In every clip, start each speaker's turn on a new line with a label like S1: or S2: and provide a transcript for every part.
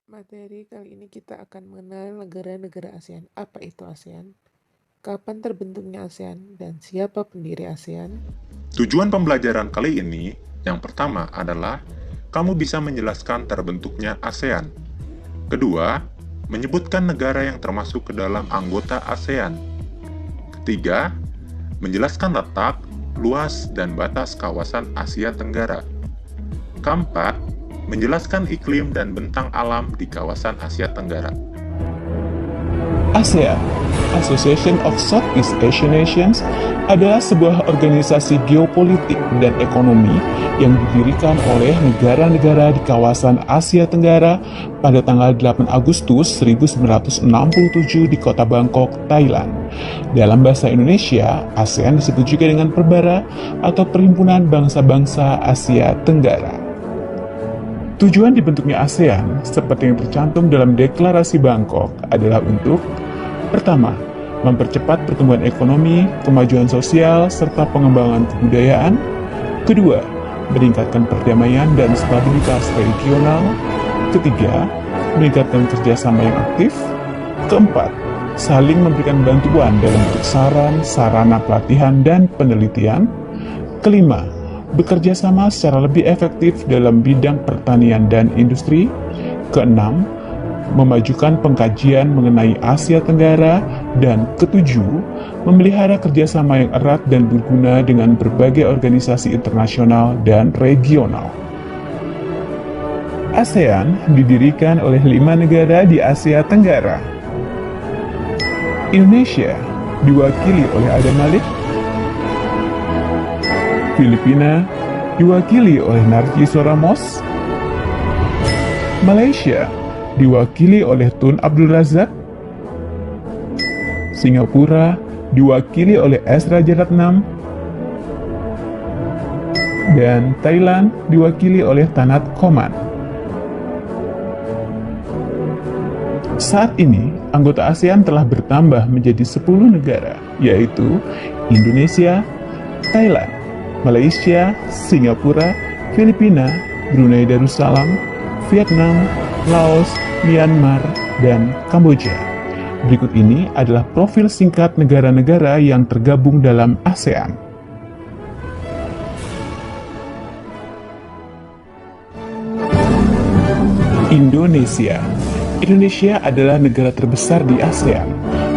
S1: Materi kali ini kita akan mengenal negara-negara ASEAN. Apa itu ASEAN? Kapan terbentuknya ASEAN? Dan siapa pendiri ASEAN?
S2: Tujuan pembelajaran kali ini yang pertama adalah kamu bisa menjelaskan terbentuknya ASEAN. Kedua, menyebutkan negara yang termasuk ke dalam anggota ASEAN. Ketiga, menjelaskan letak, luas, dan batas kawasan Asia Tenggara. Keempat, menjelaskan iklim dan bentang alam di kawasan Asia Tenggara.
S3: ASEAN, Association of Southeast Asian Nations, adalah sebuah organisasi geopolitik dan ekonomi yang didirikan oleh negara-negara di kawasan Asia Tenggara pada tanggal 8 Agustus 1967 di kota Bangkok, Thailand. Dalam bahasa Indonesia, ASEAN disebut juga dengan Perbara atau Perhimpunan Bangsa-Bangsa Asia Tenggara. Tujuan dibentuknya ASEAN, seperti yang tercantum dalam Deklarasi Bangkok, adalah untuk: pertama, mempercepat pertumbuhan ekonomi, kemajuan sosial, serta pengembangan kebudayaan. Kedua, meningkatkan perdamaian dan stabilitas regional. Ketiga, meningkatkan kerjasama yang aktif. Keempat, saling memberikan bantuan dalam bentuk saran, sarana pelatihan, dan penelitian. Kelima, bekerja sama secara lebih efektif dalam bidang pertanian dan industri. Keenam, memajukan pengkajian mengenai Asia Tenggara. Dan ketujuh, memelihara kerjasama yang erat dan berguna dengan berbagai organisasi internasional dan regional. ASEAN didirikan oleh 5 negara di Asia Tenggara. Indonesia diwakili oleh Adam Malik. Filipina diwakili oleh Narciso Ramos. Malaysia diwakili oleh Tun Abdul Razak. Singapura diwakili oleh S. Rajaratnam. Dan Thailand diwakili oleh Tanat Koman. Saat ini, anggota ASEAN telah bertambah menjadi 10 negara, yaitu Indonesia, Thailand, Malaysia, Singapura, Filipina, Brunei Darussalam, Vietnam, Laos, Myanmar, dan Kamboja. Berikut ini adalah profil singkat negara-negara yang tergabung dalam ASEAN. Indonesia. Indonesia adalah negara terbesar di ASEAN.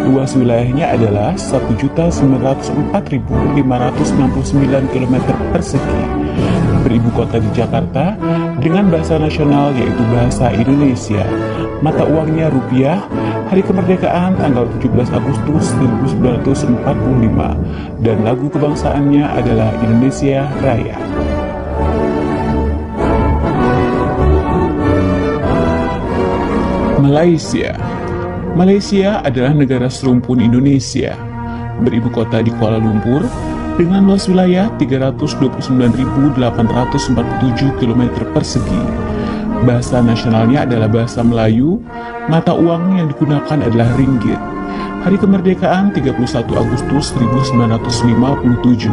S3: Luas wilayahnya adalah 1.904.569 km persegi. Beribu kota di Jakarta dengan bahasa nasional yaitu bahasa Indonesia. Mata uangnya rupiah. Hari kemerdekaan tanggal 17 Agustus 1945. Dan lagu kebangsaannya adalah Indonesia Raya. Malaysia. Malaysia adalah negara serumpun Indonesia, beribu kota di Kuala Lumpur, dengan luas wilayah 329.847 km persegi. Bahasa nasionalnya adalah bahasa Melayu, mata uang yang digunakan adalah ringgit. Hari kemerdekaan 31 Agustus 1957.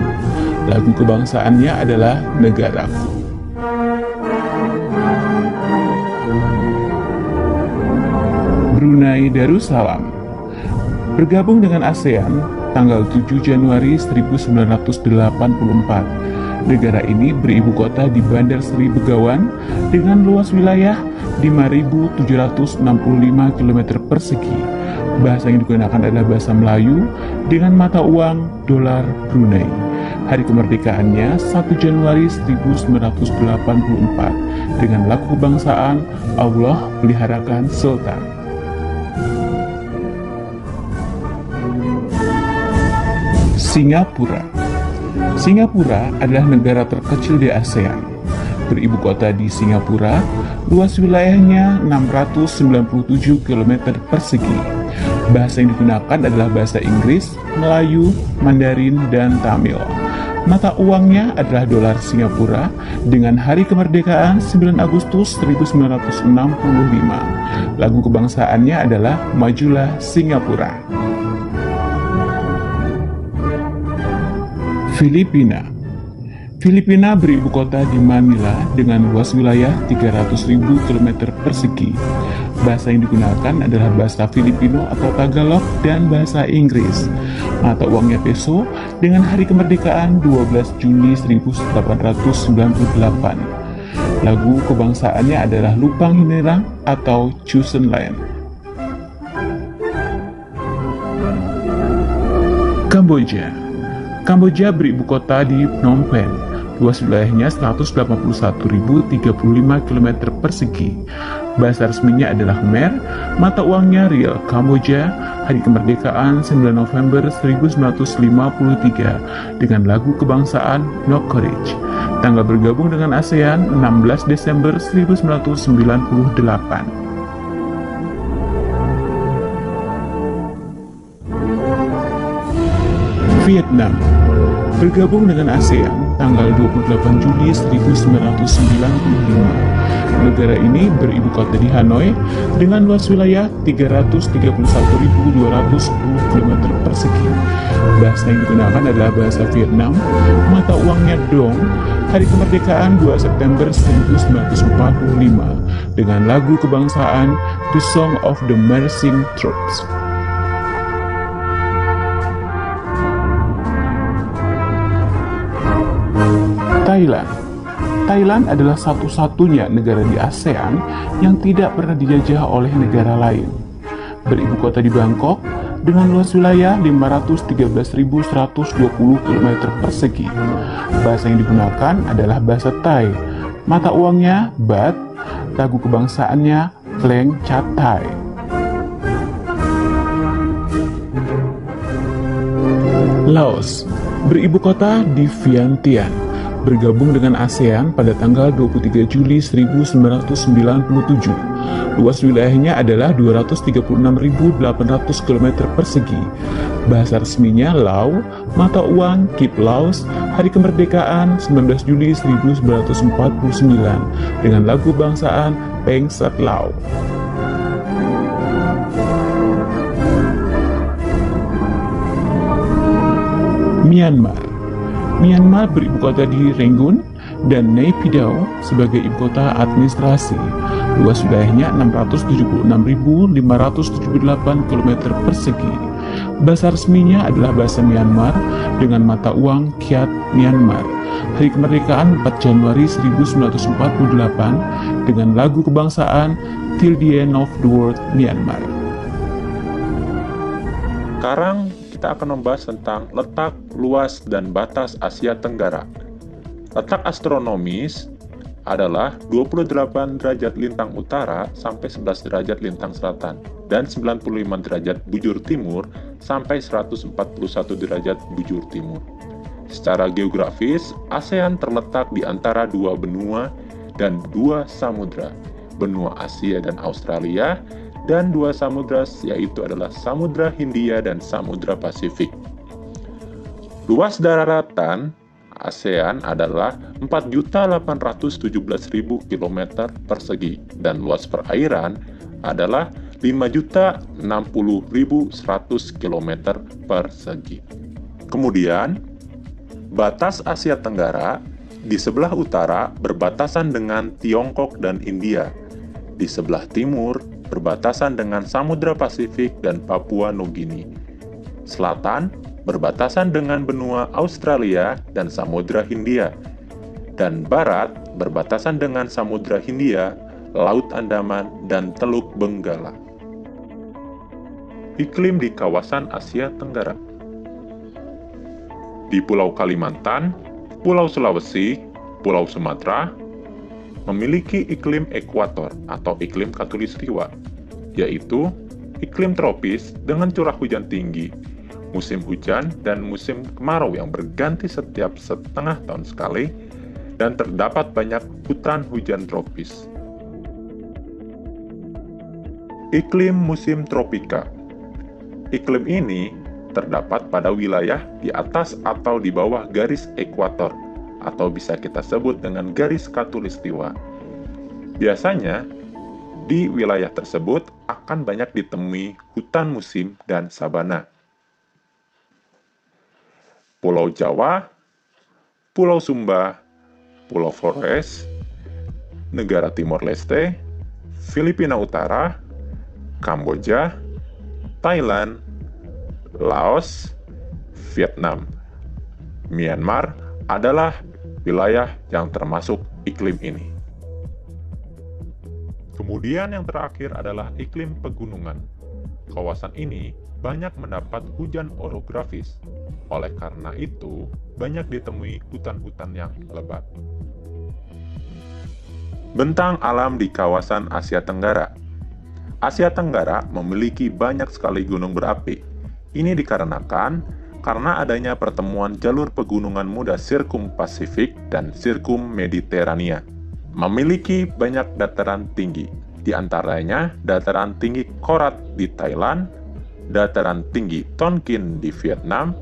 S3: Lagu kebangsaannya adalah Negaraku. Brunei Darussalam bergabung dengan ASEAN tanggal 7 Januari 1984. Negara ini beribu kota di Bandar Seri Begawan dengan luas wilayah 5.765 km persegi. Bahasa yang digunakan adalah bahasa Melayu dengan mata uang dolar Brunei. Hari kemerdekaannya 1 Januari 1984 dengan lagu kebangsaan Allah Peliharakan Sultan. Singapura. Singapura adalah negara terkecil di ASEAN. Beribu kota di Singapura, luas wilayahnya 697 km persegi. Bahasa yang digunakan adalah bahasa Inggris, Melayu, Mandarin, dan Tamil. Mata uangnya adalah dolar Singapura dengan hari kemerdekaan 9 Agustus 1965. Lagu kebangsaannya adalah Majulah Singapura. Filipina. Filipina beribu kota di Manila dengan luas wilayah 300.000 km persegi. Bahasa yang digunakan adalah bahasa Filipino atau Tagalog dan bahasa Inggris. Mata uangnya peso dengan hari kemerdekaan 12 Juni 1898. Lagu kebangsaannya adalah Lupang Hinirang atau Chosen Land. Kamboja. Kamboja beribu kota di Phnom Penh. Luas wilayahnya 181.035 km persegi. Bahasa resminya adalah Khmer, mata uangnya Riel Kamboja, hari kemerdekaan 9 November 1953 dengan lagu kebangsaan No Courage. Tanggal bergabung dengan ASEAN 16 Desember 1998. Vietnam bergabung dengan ASEAN tanggal 28 Juli 1995. Negara ini beribu kota di Hanoi dengan luas wilayah 331.210 km persegi. Bahasa yang digunakan adalah bahasa Vietnam, mata uangnya Dong, hari kemerdekaan 2 September 1945 dengan lagu kebangsaan The Song of the Marching Troops. Thailand. Thailand adalah satu-satunya negara di ASEAN yang tidak pernah dijajah oleh negara lain. Beribu kota di Bangkok dengan luas wilayah 513.120 km persegi. Bahasa yang digunakan adalah bahasa Thai. Mata uangnya Baht, lagu kebangsaannya Kleng Chat Thai. Laos beribu kota di Vientiane. Bergabung dengan ASEAN pada tanggal 23 Juli 1997. Luas wilayahnya adalah 236.800 km persegi. Bahasa resminya Lao, mata uang Kip Laos, hari kemerdekaan 19 Juli 1949 dengan lagu bangsaan Peng Sat Lao. Myanmar beribu kota di Rangoon dan Naypyidaw sebagai ibu kota administrasi. Luas wilayahnya 676.578 km persegi. Bahasa resminya adalah bahasa Myanmar dengan mata uang Kyat Myanmar. Hari kemerdekaan 4 Januari 1948 dengan lagu kebangsaan Till the End of the World Myanmar.
S2: Sekarang kita akan membahas tentang letak, luas, dan batas Asia Tenggara. Letak astronomis adalah 28 derajat lintang utara sampai 11 derajat lintang selatan, dan 95 derajat bujur timur sampai 141 derajat bujur timur. Secara geografis, ASEAN terletak di antara dua benua dan dua samudra, benua Asia dan Australia, dan dua samudra yaitu adalah Samudra Hindia dan Samudra Pasifik. Luas daratan ASEAN adalah 4.817.000 km persegi dan luas perairan adalah 5.060.100 km persegi. Kemudian, batas Asia Tenggara di sebelah utara berbatasan dengan Tiongkok dan India. Di sebelah timur berbatasan dengan Samudra Pasifik dan Papua Nugini. Selatan berbatasan dengan benua Australia dan Samudra Hindia. Dan barat berbatasan dengan Samudra Hindia, Laut Andaman, dan Teluk Benggala. Iklim di kawasan Asia Tenggara. Di Pulau Kalimantan, Pulau Sulawesi, Pulau Sumatera, memiliki iklim ekuator atau iklim khatulistiwa, yaitu iklim tropis dengan curah hujan tinggi, musim hujan dan musim kemarau yang berganti setiap setengah tahun sekali, dan terdapat banyak hutan hujan tropis. Iklim musim tropika. Iklim ini terdapat pada wilayah di atas atau di bawah garis ekuator, atau bisa kita sebut dengan garis khatulistiwa. Biasanya, di wilayah tersebut akan banyak ditemui hutan musim dan sabana. Pulau Jawa Pulau Sumba, Pulau Flores, negara Timor Leste, Filipina Utara, Kamboja, Thailand, Laos, Vietnam. Myanmar adalah wilayah yang termasuk iklim ini. Kemudian yang terakhir adalah iklim pegunungan. Kawasan ini banyak mendapat hujan orografis. Oleh karena itu, banyak ditemui hutan-hutan yang lebat. Bentang alam di kawasan Asia Tenggara. Asia Tenggara memiliki banyak sekali gunung berapi. Ini dikarenakan karena adanya pertemuan jalur pegunungan muda Sirkum Pasifik dan Sirkum Mediterania. Memiliki banyak dataran tinggi, di antaranya dataran tinggi Korat di Thailand, dataran tinggi Tonkin di Vietnam,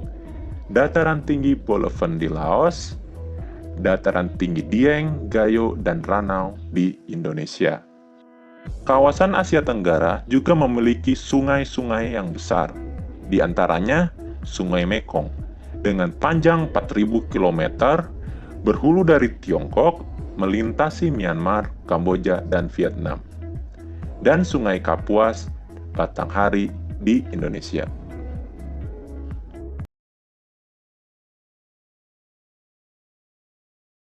S2: dataran tinggi Boloven di Laos, dataran tinggi Dieng, Gayo, dan Ranau di Indonesia. Kawasan Asia Tenggara juga memiliki sungai-sungai yang besar, di antaranya Sungai Mekong, dengan panjang 4.000 km, berhulu dari Tiongkok, melintasi Myanmar, Kamboja, dan Vietnam, dan Sungai Kapuas, Batanghari di Indonesia.